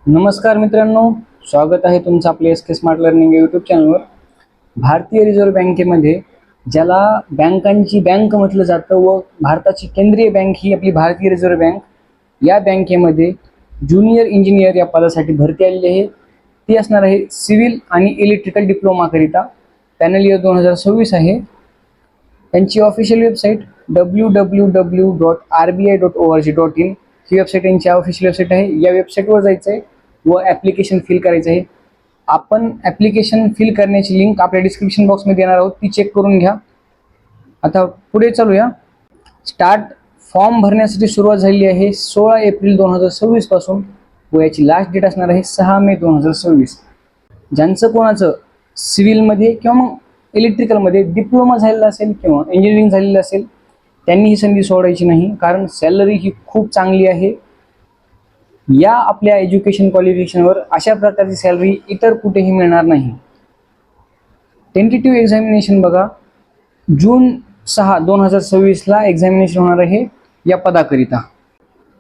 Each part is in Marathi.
नमस्कार मित्रांनो, स्वागत आहे तुमचं आपल्या एस के स्मार्ट लर्निंग यूट्यूब चॅनलवर. भारतीय रिझर्व्ह बँकेमध्ये ज्याला बँकांची बँक म्हटलं जातं व भारताची केंद्रीय बँक ही आपली भारतीय रिझर्व्ह बँक, या बँकेमध्ये ज्युनियर इंजिनियर या पदासाठी भरती आलेली आहे. ती असणार आहे सिव्हिल आणि इलेक्ट्रिकल डिप्लोमाकरिता. पॅनल इयर 2026 आहे. त्यांची ऑफिशियल वेबसाईट www.rbi.org.in ही वेबसाईट यांची ऑफिशियल वेबसाईट आहे. या वेबसाईटवर जायचं आहे व ॲप्लिकेशन फिल करायचं आहे. आपण ॲप्लिकेशन फिल करण्याची लिंक आपल्या डिस्क्रिप्शन बॉक्समध्ये देणार आहोत, ती चेक करून घ्या. आता पुढे चालूया. स्टार्ट फॉर्म भरण्यासाठी सुरुवात झालेली आहे 16 एप्रिल 2026 पासून व याची लास्ट डेट असणार आहे 6 मे 2026. ज्यांचं कोणाचं सिव्हिलमध्ये किंवा मग इलेक्ट्रिकलमध्ये डिप्लोमा झालेला असेल किंवा इंजिनिअरिंग झालेलं असेल त्यांनी ही संधी सोडायची नाही, कारण सॅलरी ही खूप चांगली आहे. या आपल्या एज्युकेशन क्वालिफिकेशनवर अशा प्रकारची सॅलरी इतर कुठेही मिळणार नाही. टेंटेटिव्ह एक्झामिनेशन बघा, जून 6, 2026ला एक्झामिनेशन होणार आहे या पदाकरिता.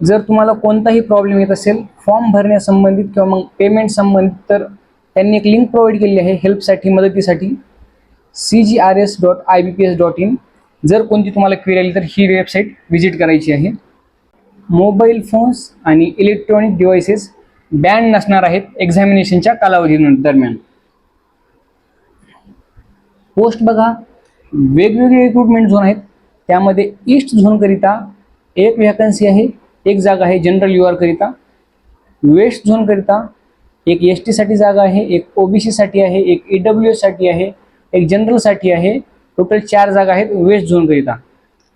जर तुम्हाला कोणताही प्रॉब्लेम येत असेल फॉर्म भरण्यासंबंधित किंवा मग पेमेंट संबंधित, तर त्यांनी एक लिंक प्रोव्हाइड केलेली आहे हेल्पसाठी, मदतीसाठी, cgrs.ibps.in. जर कोणती तुम्हाला क्वेरी आली तर ही वेबसाईट व्हिजिट करायची आहे. मोबाईल फोन्स आणि इलेक्ट्रॉनिक डिव्हाइसेस बॅन नसणार आहेत एक्झामिनेशनच्या कालावधी दरम्यान. पोस्ट बघा, वेगवेगळे रिक्रुटमेंट झोन आहेत. त्यामध्ये ईस्ट झोनकरिता एक व्हॅकन्सी आहे, एक जागा आहे जनरल युआर करिता. वेस्ट झोनकरिता एक एस टीसाठी जागा आहे, एक ओबीसीसाठी आहे, एक EWS साठी आहे, एक जनरलसाठी आहे. टोटल 4 जागा आहेत वेस्ट झोनकरिता.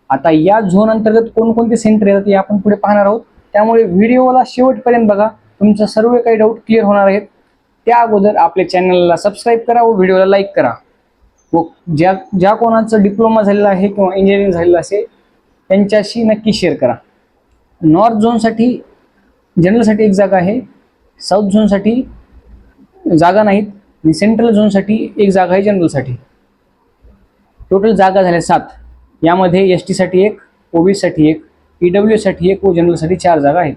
आता या झोन अंतर्गत कोणकोणते सेंटर येतात हे आपण पुढे पाहणार आहोत, त्यामुळे व्हिडिओला शेवटपर्यंत बघा, तुमचं सर्व काही डाऊट क्लिअर होणार आहेत. त्या अगोदर आपल्या चॅनलला सबस्क्राईब करा व व्हिडिओला लाईक करा. व ज्या कोणाचं डिप्लोमा झालेला आहे किंवा इंजिनिअरिंग झालेलं असेल त्यांच्याशी नक्की शेअर करा. नॉर्थ झोनसाठी जनरलसाठी एक जागा आहे, साऊथ झोनसाठी जागा नाहीत आणि सेंट्रल झोनसाठी एक जागा आहे जनरलसाठी. टोटल जागा झाल्या 7. यामध्ये एस टीसाठी एक, ओबीसीसाठी एक, EWS साठी एक व जनरलसाठी 4 जागा आहेत.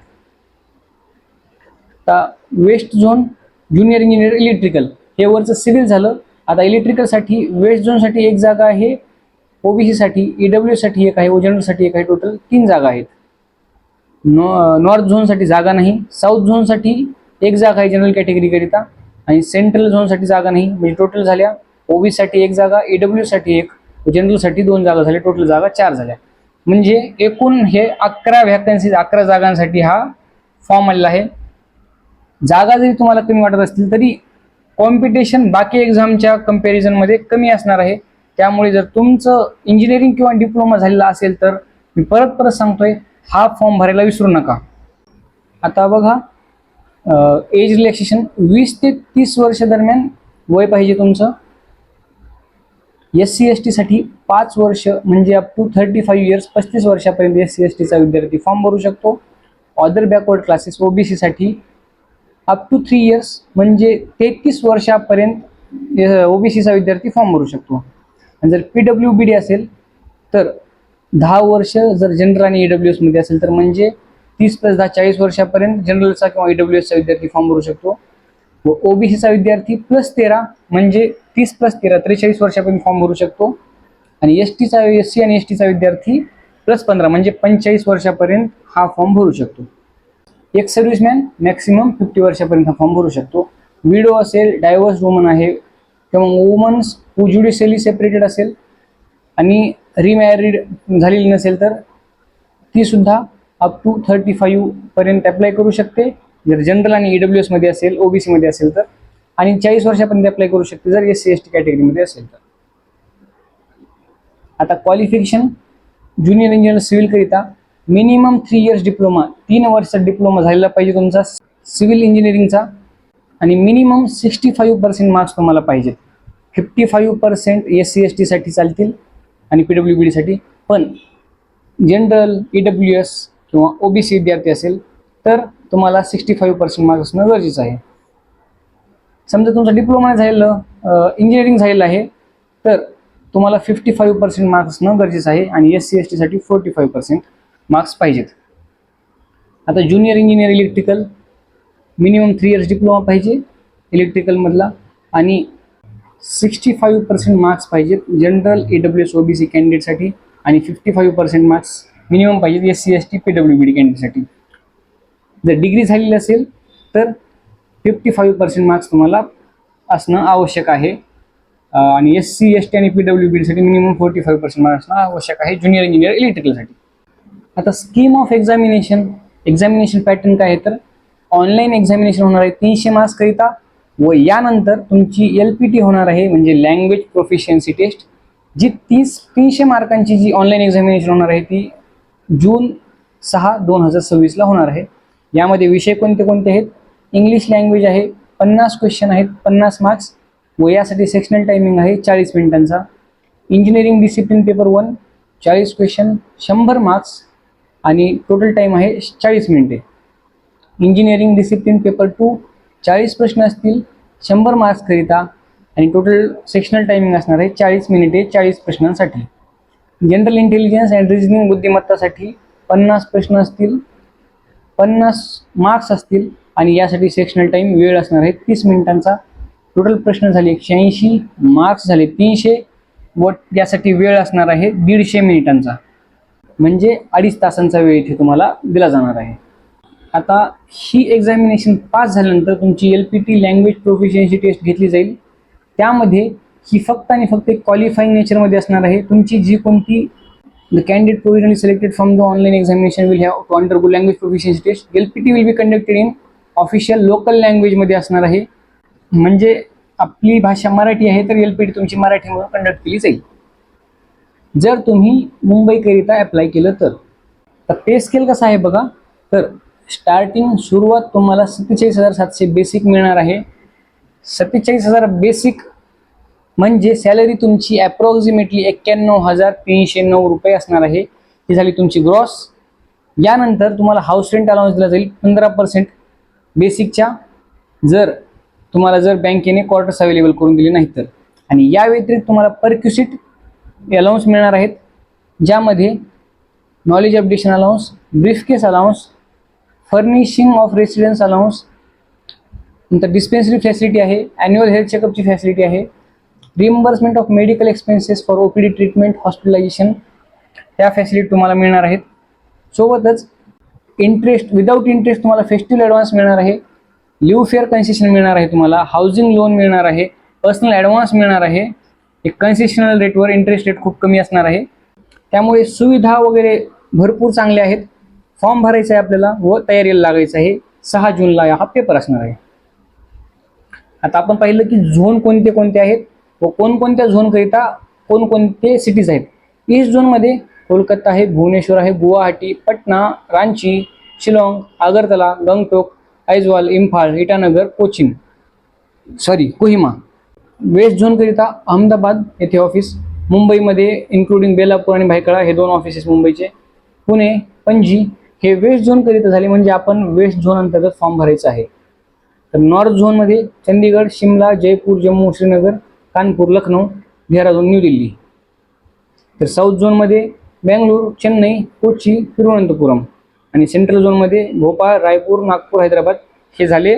आता waste zone junior engineer electrical हे वरचं सिव्हिल झालं. आता इलेक्ट्रिकलसाठी वेस्ट झोनसाठी एक जागा आहे, ओबीसीसाठी EWS साठी एक आहे व जनरलसाठी एक आहे. टोटल 3 जागा आहेत. नॉर्थ झोनसाठी जागा नाही, साऊथ झोनसाठी एक जागा आहे जनरल कॅटेगरीकरिता आणि सेंट्रल झोनसाठी जागा नाही. म्हणजे टोटल झाल्या ओबीसीसाठी एक जागा, EWS साठी एक, जनरलसाठी 2 जागा झाल्या. टोटल जागा 4 झाल्या. म्हणजे एकूण हे 11 व्हॅकन्सीज, 11 जागांसाठी हा फॉर्म आलेला आहे. जागा जरी तुम्हाला कमी वाटत असतील तरी कॉम्पिटिशन बाकी एक्झामच्या कंपॅरिझनमध्ये कमी असणार आहे. त्यामुळे जर तुमचं इंजिनिअरिंग किंवा डिप्लोमा झालेला असेल तर मी परत सांगतोय, हा फॉर्म भरायला विसरू नका. आता बघा, एज रिलॅक्सेशन 20 ते 30 वर्ष दरम्यान वय पाहिजे तुमचं. SC ST साठी 5 वर्ष म्हणजे अप टू 35 इयर्स, 35 वर्षापर्यंत SC ST चा विद्यार्थी फॉर्म भरू शकतो. अदर बॅकवर्ड क्लासेस OBC साठी अप टू 3 इयर्स म्हणजे 33 वर्षापर्यंत OBC चा विद्यार्थी फॉर्म भरू शकतो. आणि जर PWBD असेल तर 10 वर्ष, जर जनरल आणि EWS मध्ये असेल तर म्हणजे 30 + 10 40 वर्षापर्यंत जनरलचा किंवा EWS चा विद्यार्थी फॉर्म भरू शकतो. व OBC चा विद्यार्थी +13 म्हणजे 30 + 13 43 वर्षापर्यंत फॉर्म भरू शकतो. आणि SC आणि ST चा विद्यार्थी +15 म्हणजे 45 वर्षापर्यंत हा फॉर्म भरू शकतो. एक सर्व्हिसमॅन मॅक्सिमम 50 वर्षापर्यंत हा फॉर्म भरू शकतो. विडो असेल, डायव्हर्स वुमन आहे किंवा वुमन्स हू ज्युडिशियली सेपरेटेड असेल आणि रिमॅरिड झालेली नसेल तर ती सुद्धा अप टू 35 पर्यंत अप्लाय करू शकते. जर जनरल आणि EWS मध्ये असेल, OBC मध्ये असेल तर, आणि 40 वर्षापर्यंत अप्लाय करू शकते जर SC ST कॅटेगरीमध्ये असेल तर. आता क्वालिफिकेशन ज्युनियर इंजिनियर सिव्हिल करिता मिनिमम 3 इयर्स डिप्लोमा, 3 वर्षाचा डिप्लोमा झालेला पाहिजे तुमचा सिव्हिल इंजिनिअरिंगचा. आणि मिनिमम 65% मार्क्स तुम्हाला पाहिजेत. 55% SC ST साठी चालतील आणि PWBD साठी. पण जनरल, EWS किंवा OBC विद्यार्थी असेल तर तुम्हाला 65% मार्क्स असणं गरजेचं आहे. समजा तुमचा डिप्लोमा झालेलं, इंजिनिअरिंग झालेलं आहे तर तुम्हाला 55% मार्क्स असणं गरजेचं आहे आणि SC ST साठी 45% मार्क्स पाहिजेत. आता junior engineer electrical minimum 3 years diploma पाहिजे इलेक्ट्रिकलमधला आणि 65% मार्क्स पाहिजेत जनरल AWS OBC कॅन्डिडेटसाठी आणि 55% मार्क्स मिनिमम पाहिजेत SC ST PWBD कॅन्डिडेटसाठी. जर डिग्री झालेली असेल तर 55% मार्क्स तुम्हाला असणं आवश्यक आहे आणि SC ST आणि PWBD साठी मिनिमम 45% मार्क्स असणं आवश्यक आहे ज्युनियर इंजिनियर इलेक्ट्रिकलसाठी. आता स्कीम ऑफ एक्झामिनेशन पॅटर्न काय आहे तर ऑनलाईन एक्झामिनेशन होणार आहे 300 मार्क्स करिता व यानंतर तुमची LPT होणार आहे म्हणजे लँग्वेज प्रोफिशियन्सी टेस्ट जी 300 मार्कांची जी ऑनलाईन एक्झामिनेशन होणार आहे ती जून 6, 2026 ला होणार आहे. यामध्ये विषय कोणते कोणते आहेत? इंग्लिश लँग्वेज आहे, 50 क्वेश्चन आहेत, 50 मार्क्स व यासाठी सेक्शनल टायमिंग आहे 40 मिनिटांचा. Engineering discipline paper 1 40 question 100 marks आणि टोटल टाईम आहे 40 मिनिटे. इंजिनिअरिंग डिसिप्लिन पेपर 2 40 प्रश्न असतील 100 मार्क्स करिता आणि टोटल सेक्शनल टायमिंग असणार आहे 40 मिनिटे 40 प्रश्नांसाठी. जनरल इंटेलिजन्स अँड रिजनिंग बुद्धिमत्तासाठी 50 प्रश्न असतील 50 मार्क्स असतील आणि यासाठी सेक्शनल टाईम वेळ असणार आहे 30 मिनिटांचा. टोटल प्रश्न झाले 180, मार्क्स झाले 300 व यासाठी वेळ असणार आहे 150 मिनिटांचा म्हणजे 2.5 तासांचा वेळ इथे तुम्हाला दिला जाणार आहे. आता ही एक्झामिनेशन पास झाल्यानंतर तुमची LPT लँग्वेज प्रोफिशियन्सी टेस्ट घेतली जाईल. त्यामध्ये ही फक्त आणि फक्त एक क्वालिफाईंग नेचरमध्ये असणार आहे. तुमची जी कोणती the candidate provisionally selected from the online examination will have to undergo language proficiency test. LPT will be conducted in official local लँग्वेजमध्ये असणार आहे म्हणजे आपली भाषा मराठी आहे तर LPT तुमची मराठीमधून कंडक्ट केली जाईल. जर तुम्ही मुंबईकरिता अप्लाय केलं तर पे स्केल कसा आहे बघा तर स्टार्टिंग सुरुवात तुम्हाला 47,700 बेसिक मिळणार आहे. 47,000 बेसिक म्हणजे सॅलरी तुमची अप्रॉक्सिमेटली 91,309 रुपये असणार आहे. ही झाली तुमची ग्रॉस. यानंतर तुम्हाला हाऊस रेंट अलाउन्स दिला जाईल 15% बेसिकच्या जर बँकेने क्वार्टर्स अवेलेबल करून दिले नाही तर. आणि या व्यतिरिक्त तुम्हाला परक्युसिट अलाउन्स मिळणार आहेत ज्यामध्ये knowledge updation allowance, briefcase allowance, furnishing of residence allowance, नंतर डिस्पेन्सरी फॅसिलिटी आहे, ॲन्युअल हेल्थ चेकअपची फॅसिलिटी आहे, reimbursement of medical expenses for OPD treatment, hospitalization त्या फॅसिलिटी तुम्हाला मिळणार आहेत. सोबतच विदाऊट इंटरेस्ट तुम्हाला फेस्टिवल ॲडव्हान्स मिळणार आहे, लिव्ह फेअर कन्सेशन मिळणार आहे, तुम्हाला हाऊसिंग लोन मिळणार आहे, पर्सनल ॲडव्हान्स मिळणार आहे. एक कन्सेशनल रेटवर इंटरेस्ट रेट खूप कमी असणार आहे. त्यामुळे सुविधा वगैरे भरपूर चांगल्या आहेत. फॉर्म भरायचा आहे आपल्याला व तयारीला लागायचं आहे. 6 जूनला हा पेपर असणार आहे. आता आपण पाहिलं की झोन कोणते कोणते आहेत व कोणकोणत्या झोनकरिता कोणकोणते सिटीज आहेत. ईस्ट झोनमध्ये कोलकाता आहे, भुवनेश्वर आहे, गुवाहाटी, पटना, रांची, शिलाँग, आगरतला, गंगटोक, आइजवाल, इम्फाळ, इटानगर, कोहिमा. वेस्ट झोनकरिता अहमदाबाद येथे ऑफिस, मुंबईमध्ये इन्क्लुडिंग बेलापूर आणि भायखळा हे 2 ऑफिसेस मुंबईचे, पुणे, पणजी हे वेस्ट झोनकरिता झाले म्हणजे आपण वेस्ट झोन अंतर्गत फॉर्म भरायचा आहे. तर नॉर्थ झोनमध्ये चंदीगड, शिमला, जयपूर, जम्मू, श्रीनगर, कानपूर, लखनौ, देहरादून, न्यू दिल्ली. तर साऊथ झोनमध्ये बेंगळूर, चेन्नई, कोची, तिरुवनंतपुरम आणि सेंट्रल झोनमध्ये भोपाळ, रायपूर, नागपूर, हैदराबाद हे झाले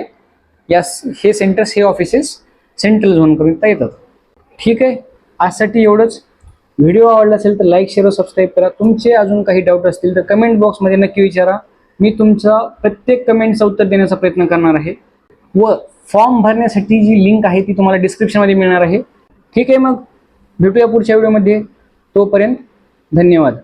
हे सेंटर्स हे ऑफिसेस सेंट्रल झोनकरिता येतात. ठीक आहे, आजसाठी एवढंच. व्हिडिओ आवडला असेल तर लाईक, शेअर व सबस्क्राईब करा. तुमचे अजून काही डाऊट असतील तर कमेंट बॉक्समध्ये नक्की विचारा. मी तुमचा प्रत्येक कमेंटचं उत्तर देण्याचा प्रयत्न करणार आहे व फॉर्म भरण्यासाठी जी लिंक आहे ती तुम्हाला डिस्क्रिप्शनमध्ये मिळणार आहे. ठीक आहे, मग भेटूया पुढच्या व्हिडिओमध्ये. तोपर्यंत धन्यवाद.